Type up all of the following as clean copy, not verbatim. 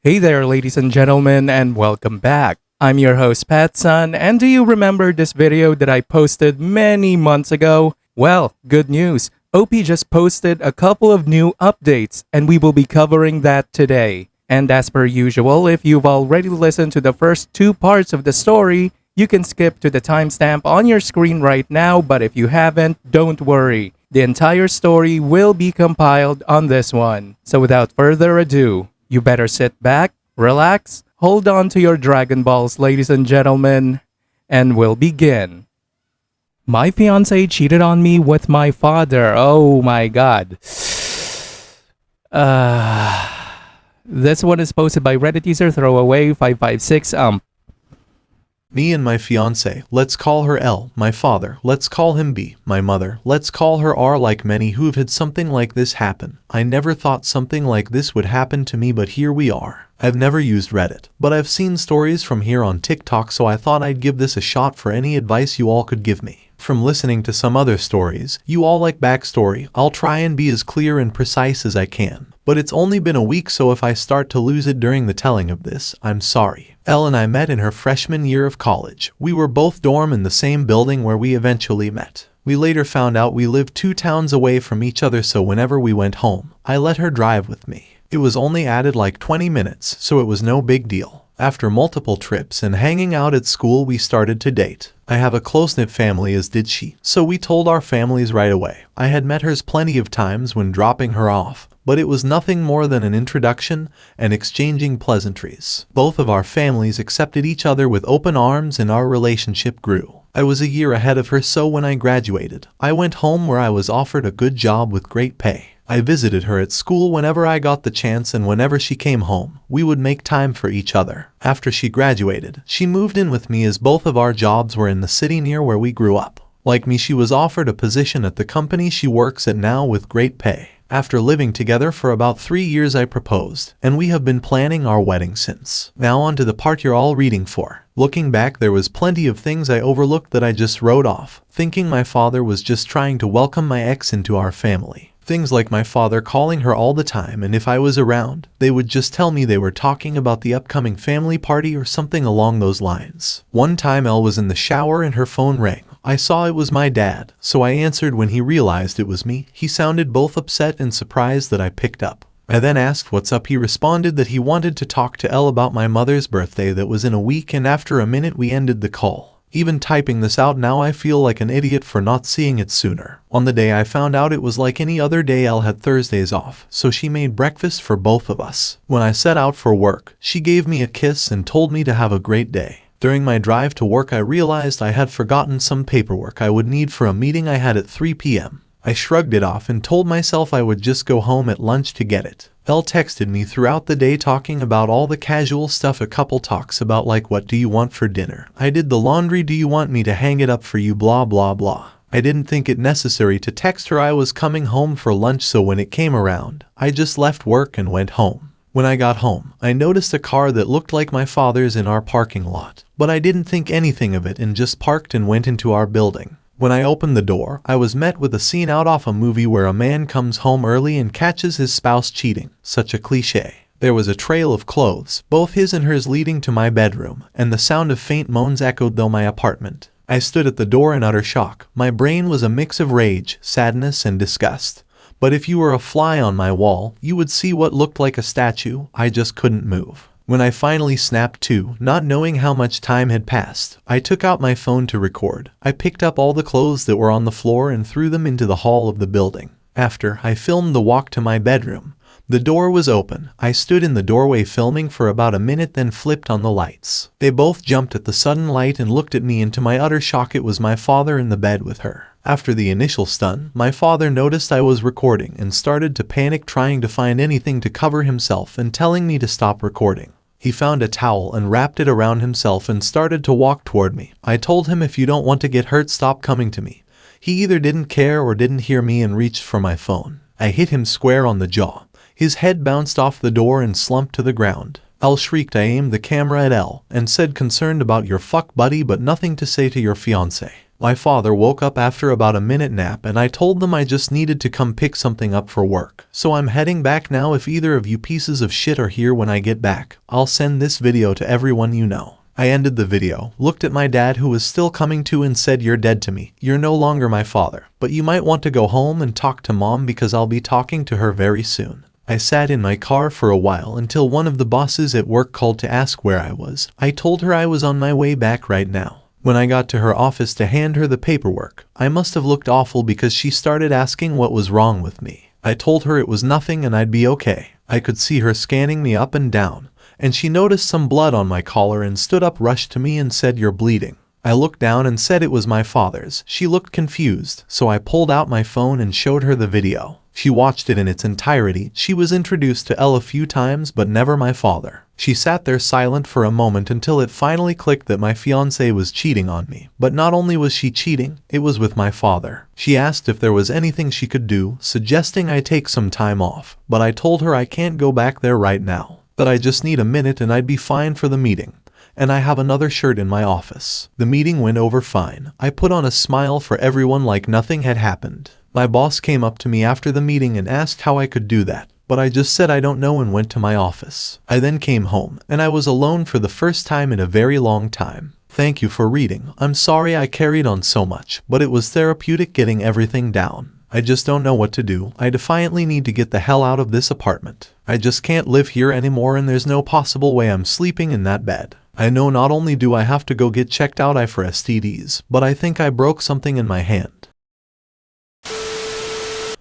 Hey there, ladies and gentlemen, and welcome back. I'm your host, Patsun, and do you remember this video that I posted many months ago? Well, good news. OP just posted a couple of new updates, and we will be covering that today. And as per usual, if you've already listened to the first two parts of the story, you can skip to the timestamp on your screen right now, but if you haven't, don't worry. The entire story will be compiled on this one. So without further ado, you better sit back, relax, hold on to your Dragon Balls, ladies and gentlemen, and we'll begin. My fiancé cheated on me with my father. Oh my god. This one is posted by Reddit user throwaway556. Me and my fiancé, let's call her L, my father, let's call him B, my mother, let's call her R. Like many who've had something like this happen. I never thought something like this would happen to me, but here we are. I've never used Reddit, but I've seen stories from here on TikTok, so I thought I'd give this a shot for any advice you all could give me. From listening to some other stories, you all like backstory. I'll try and be as clear and precise as I can. But it's only been a week, so if I start to lose it during the telling of this, I'm sorry. Elle and I met in her freshman year of college. We were both dorm in the same building where we eventually met. We later found out we lived 2 towns away from each other, so whenever we went home, I let her drive with me. It was only added like 20 minutes, so it was no big deal. After multiple trips and hanging out at school, we started to date. I have a close-knit family, as did she, so we told our families right away. I had met hers plenty of times when dropping her off, but it was nothing more than an introduction and exchanging pleasantries. Both of our families accepted each other with open arms, and our relationship grew. I was a year ahead of her, so when I graduated, I went home where I was offered a good job with great pay. I visited her at school whenever I got the chance, and whenever she came home, we would make time for each other. After she graduated, she moved in with me, as both of our jobs were in the city near where we grew up. Like me, she was offered a position at the company she works at now with great pay. After living together for about 3 years, I proposed, and we have been planning our wedding since. Now on to the part you're all reading for. Looking back, there was plenty of things I overlooked that I just wrote off, thinking my father was just trying to welcome my ex into our family. Things like my father calling her all the time, and if I was around, they would just tell me they were talking about the upcoming family party or something along those lines. One time Elle was in the shower and her phone rang. I saw it was my dad, so I answered. When he realized it was me, he sounded both upset and surprised that I picked up. I then asked what's up. He responded that he wanted to talk to Elle about my mother's birthday that was in a week, and after a minute we ended the call. Even typing this out now, I feel like an idiot for not seeing it sooner. On the day I found out, it was like any other day. Elle had Thursdays off, so she made breakfast for both of us. When I set out for work, she gave me a kiss and told me to have a great day. During my drive to work, I realized I had forgotten some paperwork I would need for a meeting I had at 3 p.m. I shrugged it off and told myself I would just go home at lunch to get it. Elle texted me throughout the day talking about all the casual stuff a couple talks about, like what do you want for dinner? I did the laundry, do you want me to hang it up for you, blah blah blah. I didn't think it necessary to text her I was coming home for lunch, so when it came around, I just left work and went home. When I got home, I noticed a car that looked like my father's in our parking lot, but I didn't think anything of it and just parked and went into our building. When I opened the door, I was met with a scene out of a movie where a man comes home early and catches his spouse cheating. Such a cliche. There was a trail of clothes, both his and hers, leading to my bedroom, and the sound of faint moans echoed through my apartment. I stood at the door in utter shock. My brain was a mix of rage, sadness, and disgust. But if you were a fly on my wall, you would see what looked like a statue. I just couldn't move. When I finally snapped to, not knowing how much time had passed, I took out my phone to record. I picked up all the clothes that were on the floor and threw them into the hall of the building. After, I filmed the walk to my bedroom. The door was open. I stood in the doorway filming for about a minute, then flipped on the lights. They both jumped at the sudden light and looked at me, and to my utter shock, it was my father in the bed with her. After the initial stun, my father noticed I was recording and started to panic, trying to find anything to cover himself and telling me to stop recording. He found a towel and wrapped it around himself and started to walk toward me. I told him, if you don't want to get hurt, stop coming to me. He either didn't care or didn't hear me and reached for my phone. I hit him square on the jaw. His head bounced off the door and slumped to the ground. Elle shrieked. I aimed the camera at Elle and said, concerned about your fuck buddy but nothing to say to your fiancé. My father woke up after about a minute nap and I told them I just needed to come pick something up for work. So I'm heading back now. If either of you pieces of shit are here when I get back, I'll send this video to everyone you know. I ended the video, looked at my dad who was still coming to and said, "You're dead to me. You're no longer my father, but you might want to go home and talk to mom because I'll be talking to her very soon." I sat in my car for a while until one of the bosses at work called to ask where I was. I told her I was on my way back right now. When I got to her office to hand her the paperwork, I must have looked awful because she started asking what was wrong with me. I told her it was nothing and I'd be okay. I could see her scanning me up and down, and she noticed some blood on my collar and stood up, rushed to me and said, "You're bleeding." I looked down and said it was my father's. She looked confused, so I pulled out my phone and showed her the video. She watched it in its entirety. She was introduced to Elle a few times, but never my father. She sat there silent for a moment until it finally clicked that my fiancé was cheating on me. But not only was she cheating, it was with my father. She asked if there was anything she could do, suggesting I take some time off, but I told her I can't go back there right now, that I just need a minute and I'd be fine for the meeting. And I have another shirt in my office. The meeting went over fine. I put on a smile for everyone like nothing had happened. My boss came up to me after the meeting and asked how I could do that, but I just said I don't know and went to my office. I then came home, and I was alone for the first time in a very long time. Thank you for reading. I'm sorry I carried on so much, but it was therapeutic getting everything down. I just don't know what to do. I defiantly need to get the hell out of this apartment. I just can't live here anymore and there's no possible way I'm sleeping in that bed. I know not only do I have to go get checked out for STDs, but I think I broke something in my hand.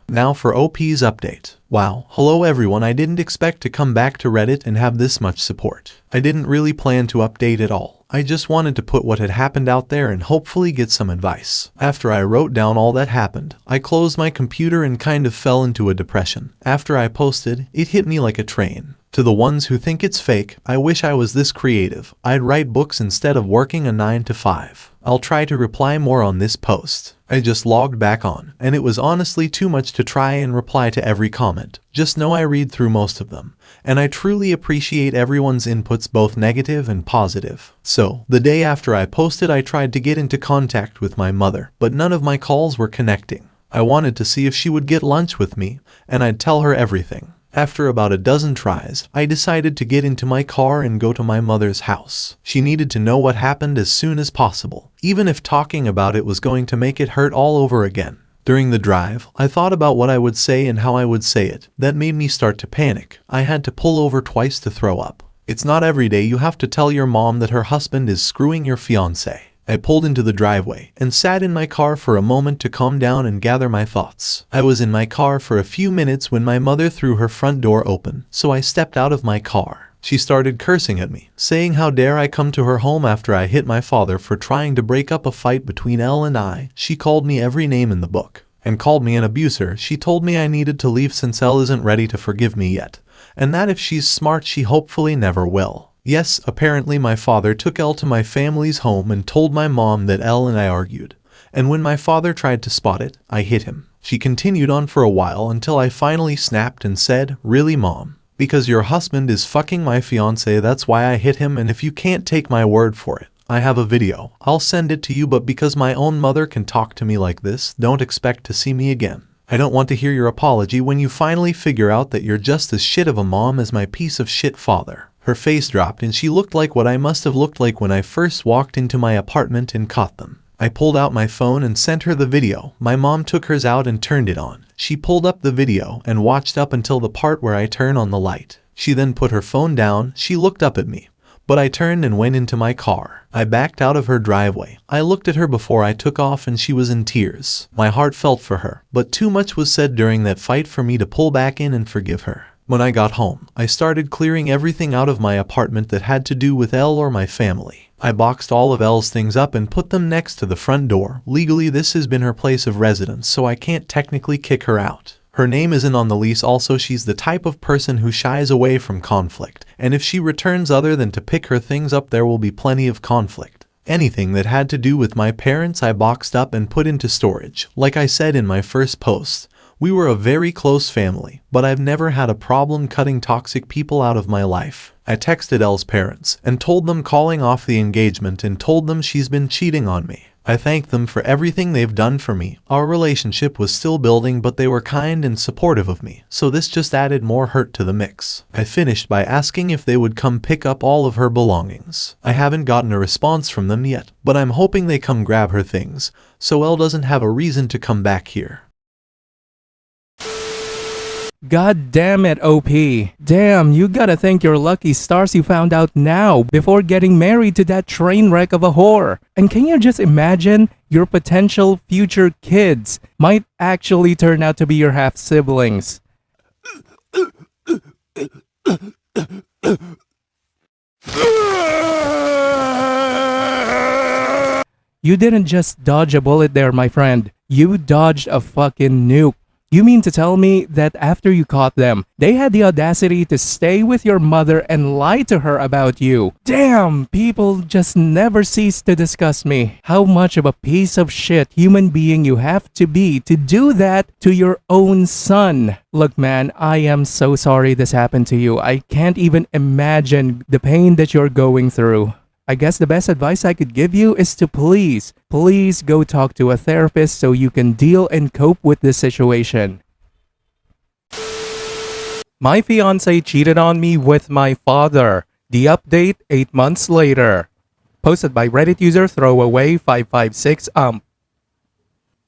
Now for OP's update. Wow, hello everyone. I didn't expect to come back to Reddit and have this much support. I didn't really plan to update at all. I just wanted to put what had happened out there and hopefully get some advice. After I wrote down all that happened, I closed my computer and kind of fell into a depression. After I posted, it hit me like a train. To the ones who think it's fake, I wish I was this creative. I'd write books instead of working a 9 to 5. I'll try to reply more on this post. I just logged back on, and it was honestly too much to try and reply to every comment. Just know I read through most of them, and I truly appreciate everyone's inputs, both negative and positive. So, the day after I posted, I tried to get into contact with my mother, but none of my calls were connecting. I wanted to see if she would get lunch with me, and I'd tell her everything. After about a dozen tries, I decided to get into my car and go to my mother's house. She needed to know what happened as soon as possible, even if talking about it was going to make it hurt all over again. During the drive, I thought about what I would say and how I would say it. That made me start to panic. I had to pull over twice to throw up. It's not every day you have to tell your mom that her husband is screwing your fiancé. I pulled into the driveway and sat in my car for a moment to calm down and gather my thoughts. I was in my car for a few minutes when my mother threw her front door open, so I stepped out of my car. She started cursing at me, saying how dare I come to her home after I hit my father for trying to break up a fight between Elle and I. She called me every name in the book and called me an abuser. She told me I needed to leave since Elle isn't ready to forgive me yet, and that if she's smart, she hopefully never will. Yes, apparently my father took Elle to my family's home and told my mom that Elle and I argued. And when my father tried to spot it, I hit him. She continued on for a while until I finally snapped and said, "Really, Mom? Because your husband is fucking my fiancé, that's why I hit him, and if you can't take my word for it, I have a video. I'll send it to you, but because my own mother can talk to me like this, don't expect to see me again. I don't want to hear your apology when you finally figure out that you're just as shit of a mom as my piece of shit father." Her face dropped and she looked like what I must have looked like when I first walked into my apartment and caught them. I pulled out my phone and sent her the video. My mom took hers out and turned it on. She pulled up the video and watched up until the part where I turn on the light. She then put her phone down. She looked up at me, but I turned and went into my car. I backed out of her driveway. I looked at her before I took off and she was in tears. My heart felt for her, but too much was said during that fight for me to pull back in and forgive her. When I got home, I started clearing everything out of my apartment that had to do with Elle or my family. I boxed all of Elle's things up and put them next to the front door. Legally, this has been her place of residence, so I can't technically kick her out. Her name isn't on the lease. Also, she's the type of person who shies away from conflict, and if she returns other than to pick her things up, there will be plenty of conflict. Anything that had to do with my parents, I boxed up and put into storage. Like I said in my first post, we were a very close family, but I've never had a problem cutting toxic people out of my life. I texted Elle's parents and told them calling off the engagement and told them she's been cheating on me. I thanked them for everything they've done for me. Our relationship was still building, but they were kind and supportive of me, so this just added more hurt to the mix. I finished by asking if they would come pick up all of her belongings. I haven't gotten a response from them yet, but I'm hoping they come grab her things, so Elle doesn't have a reason to come back here. God damn it, OP. Damn, you gotta thank your lucky stars you found out now before getting married to that train wreck of a whore. And can you just imagine your potential future kids might actually turn out to be your half-siblings? You didn't just dodge a bullet there, my friend. You dodged a fucking nuke. You mean to tell me that after you caught them, they had the audacity to stay with your mother and lie to her about you? Damn, people just never cease to disgust me. How much of a piece of shit human being you have to be to do that to your own son. Look, man, I am so sorry this happened to you. I can't even imagine the pain that you're going through. I guess the best advice I could give you is to please go talk to a therapist so you can deal and cope with this situation. My fiancé cheated on me with my father. The update 8 months later. Posted by Reddit user Throwaway556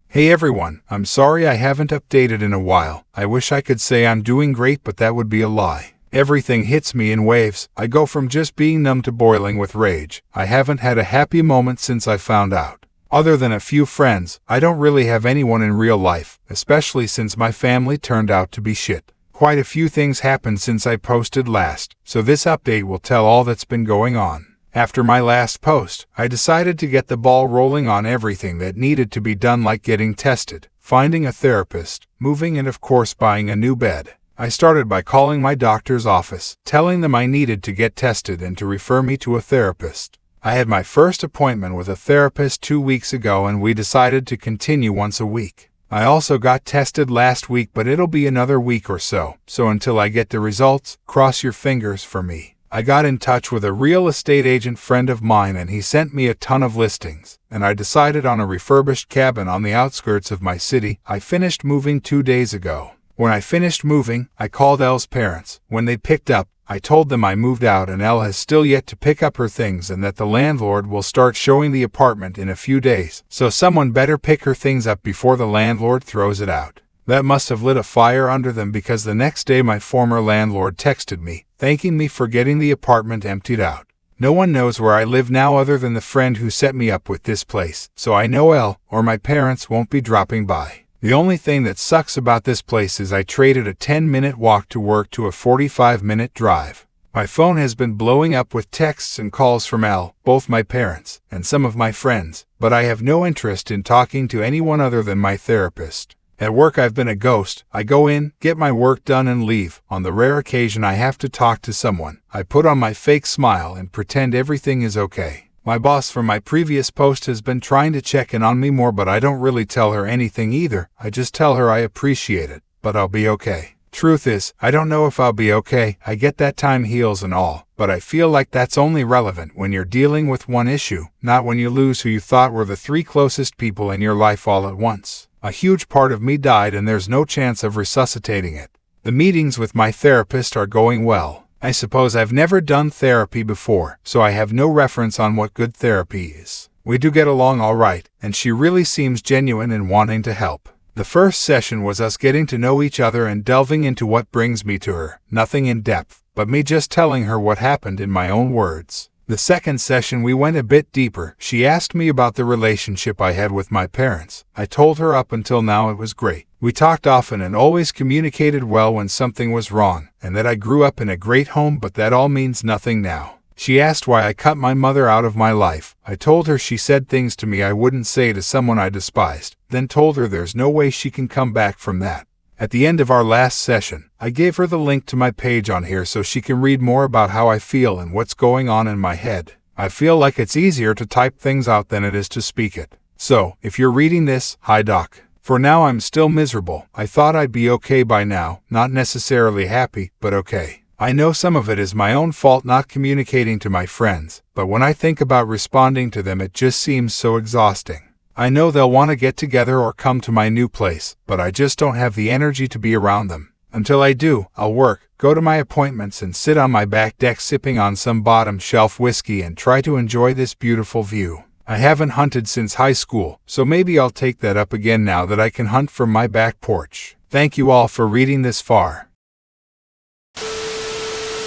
Hey everyone, I'm sorry I haven't updated in a while. I wish I could say I'm doing great, but that would be a lie. Everything hits me in waves. I go from just being numb to boiling with rage. I haven't had a happy moment since I found out. Other than a few friends, I don't really have anyone in real life, especially since my family turned out to be shit. Quite a few things happened since I posted last, so this update will tell all that's been going on. After my last post, I decided to get the ball rolling on everything that needed to be done, like getting tested, finding a therapist, moving, and of course buying a new bed. I started by calling my doctor's office, telling them I needed to get tested and to refer me to a therapist. I had my first appointment with a therapist 2 weeks ago, and we decided to continue once a week. I also got tested last week, but it'll be another week or so until I get the results, cross your fingers for me. I got in touch with a real estate agent friend of mine, and he sent me a ton of listings, and I decided on a refurbished cabin on the outskirts of my city. I finished moving 2 days ago. When I finished moving, I called Elle's parents. When they picked up, I told them I moved out and Elle has still yet to pick up her things, and that the landlord will start showing the apartment in a few days, so someone better pick her things up before the landlord throws it out. That must have lit a fire under them, because the next day my former landlord texted me, thanking me for getting the apartment emptied out. No one knows where I live now other than the friend who set me up with this place, so I know Elle or my parents won't be dropping by. The only thing that sucks about this place is I traded a 10-minute walk to work to a 45-minute drive. My phone has been blowing up with texts and calls from Elle, both my parents, and some of my friends, but I have no interest in talking to anyone other than my therapist. At work I've been a ghost. I go in, get my work done, and leave. On the rare occasion I have to talk to someone, I put on my fake smile and pretend everything is okay. My boss from my previous post has been trying to check in on me more, but I don't really tell her anything either. I just tell her I appreciate it, but I'll be okay. Truth is, I don't know if I'll be okay. I get that time heals and all, but I feel like that's only relevant when you're dealing with one issue, not when you lose who you thought were the 3 closest people in your life all at once. A huge part of me died, and there's no chance of resuscitating it. The meetings with my therapist are going well. I suppose I've never done therapy before, so I have no reference on what good therapy is. We do get along all right, and she really seems genuine in wanting to help. The first session was us getting to know each other and delving into what brings me to her. Nothing in depth, but me just telling her what happened in my own words. The second session we went a bit deeper. She asked me about the relationship I had with my parents. I told her up until now it was great. We talked often and always communicated well when something was wrong, and that I grew up in a great home, but that all means nothing now. She asked why I cut my mother out of my life. I told her she said things to me I wouldn't say to someone I despised, then told her there's no way she can come back from that. At the end of our last session, I gave her the link to my page on here so she can read more about how I feel and what's going on in my head. I feel like it's easier to type things out than it is to speak it. So, if you're reading this, hi doc. For now I'm still miserable. I thought I'd be okay by now, not necessarily happy, but okay. I know some of it is my own fault not communicating to my friends, but when I think about responding to them it just seems so exhausting. I know they'll want to get together or come to my new place, but I just don't have the energy to be around them. Until I do, I'll work, go to my appointments, and sit on my back deck sipping on some bottom shelf whiskey and try to enjoy this beautiful view. I haven't hunted since high school, so maybe I'll take that up again now that I can hunt from my back porch. Thank you all for reading this far.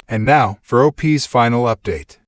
And now, for OP's final update.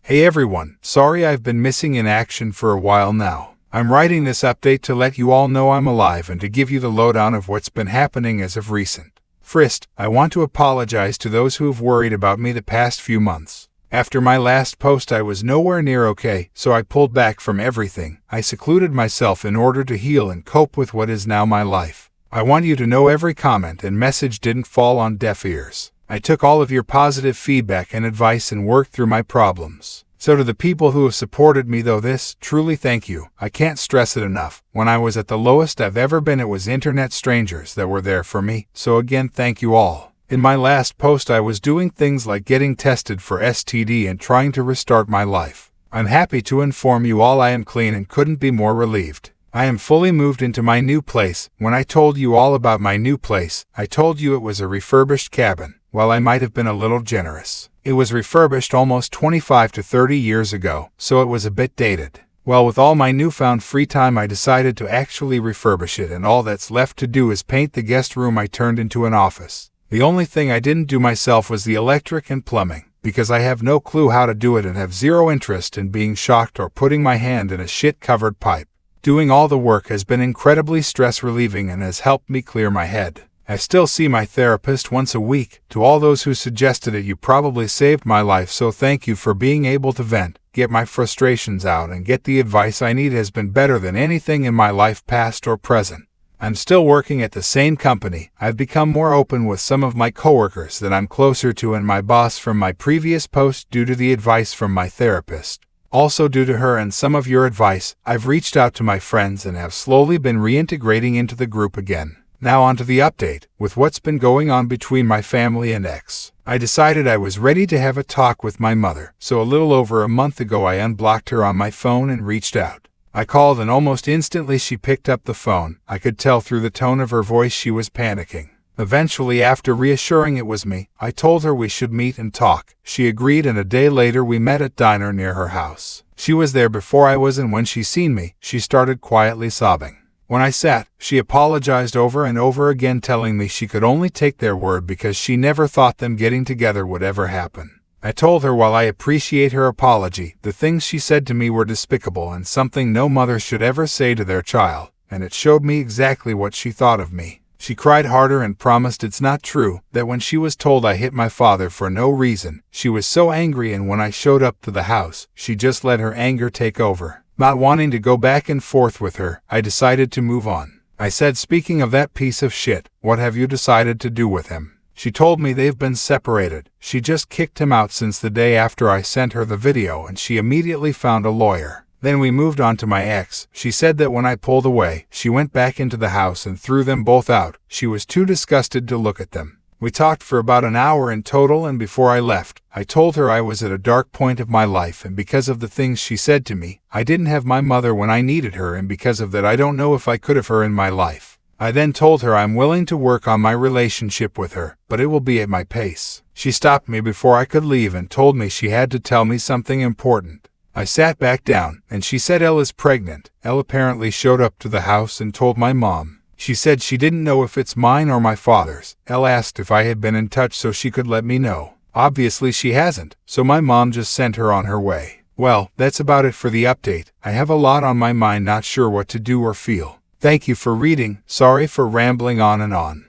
Hey everyone, sorry I've been missing in action for a while now. I'm writing this update to let you all know I'm alive and to give you the lowdown of what's been happening as of recent. First, I want to apologize to those who have worried about me the past few months. After my last post I was nowhere near okay, so I pulled back from everything. I secluded myself in order to heal and cope with what is now my life. I want you to know every comment and message didn't fall on deaf ears. I took all of your positive feedback and advice and worked through my problems. So to the people who have supported me though this, truly thank you. I can't stress it enough. When I was at the lowest I've ever been, it was internet strangers that were there for me. So again, thank you all. In my last post I was doing things like getting tested for STD and trying to restart my life. I'm happy to inform you all I am clean and couldn't be more relieved. I am fully moved into my new place. When I told you all about my new place, I told you it was a refurbished cabin. While I might have been a little generous, it was refurbished almost 25 to 30 years ago, so it was a bit dated. Well, with all my newfound free time I decided to actually refurbish it, and all that's left to do is paint the guest room I turned into an office. The only thing I didn't do myself was the electric and plumbing, because I have no clue how to do it and have zero interest in being shocked or putting my hand in a shit-covered pipe. Doing all the work has been incredibly stress-relieving and has helped me clear my head. I still see my therapist once a week. To all those who suggested it, you probably saved my life, so thank you for being able to vent, get my frustrations out, and get the advice I need. Has been better than anything in my life, past or present. I'm still working at the same company. I've become more open with some of my coworkers that I'm closer to and my boss from my previous post due to the advice from my therapist. Also due to her and some of your advice, I've reached out to my friends and have slowly been reintegrating into the group again. Now onto the update. With what's been going on between my family and ex, I decided I was ready to have a talk with my mother, so a little over a month ago I unblocked her on my phone and reached out. I called and almost instantly she picked up the phone. I could tell through the tone of her voice she was panicking. Eventually, after reassuring it was me, I told her we should meet and talk. She agreed, and a day later we met at diner near her house. She was there before I was, and when she seen me, she started quietly sobbing. When I sat, she apologized over and over again, telling me she could only take their word because she never thought them getting together would ever happen. I told her while I appreciate her apology, the things she said to me were despicable and something no mother should ever say to their child, and it showed me exactly what she thought of me. She cried harder and promised it's not true, that when she was told I hit my father for no reason, she was so angry, and when I showed up to the house, she just let her anger take over. Not wanting to go back and forth with her, I decided to move on. I said, speaking of that piece of shit, what have you decided to do with him? She told me they've been separated. She just kicked him out since the day after I sent her the video, and she immediately found a lawyer. Then we moved on to my ex. She said that when I pulled away, she went back into the house and threw them both out. She was too disgusted to look at them. We talked for about an hour in total, and before I left, I told her I was at a dark point of my life, and because of the things she said to me, I didn't have my mother when I needed her, and because of that I don't know if I could have her in my life. I then told her I'm willing to work on my relationship with her, but it will be at my pace. She stopped me before I could leave and told me she had to tell me something important. I sat back down, and she said Elle is pregnant. Elle apparently showed up to the house and told my mom. She said she didn't know if it's mine or my father's. Elle asked if I had been in touch so she could let me know. Obviously she hasn't, so my mom just sent her on her way. Well, that's about it for the update. I have a lot on my mind, not sure what to do or feel. Thank you for reading. Sorry for rambling on and on.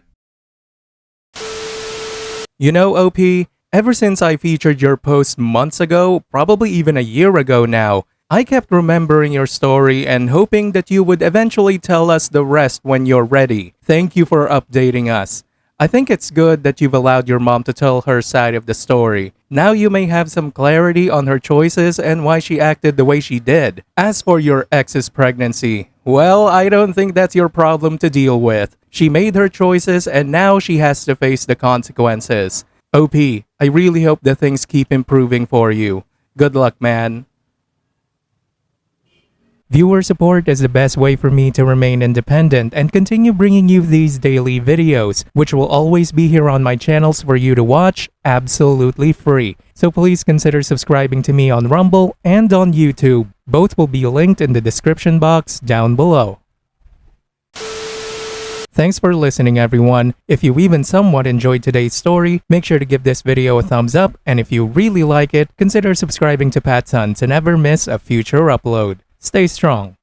You know, OP, ever since I featured your post months ago, probably even a year ago now, I kept remembering your story and hoping that you would eventually tell us the rest when you're ready. Thank you for updating us. I think it's good that you've allowed your mom to tell her side of the story. Now you may have some clarity on her choices and why she acted the way she did. As for your ex's pregnancy, well, I don't think that's your problem to deal with. She made her choices and now she has to face the consequences. OP, I really hope that things keep improving for you. Good luck, man. Viewer support is the best way for me to remain independent and continue bringing you these daily videos, which will always be here on my channels for you to watch absolutely free. So please consider subscribing to me on Rumble and on YouTube. Both will be linked in the description box down below. Thanks for listening, everyone. If you even somewhat enjoyed today's story, make sure to give this video a thumbs up, and if you really like it, consider subscribing to PattSun to never miss a future upload. Stay strong.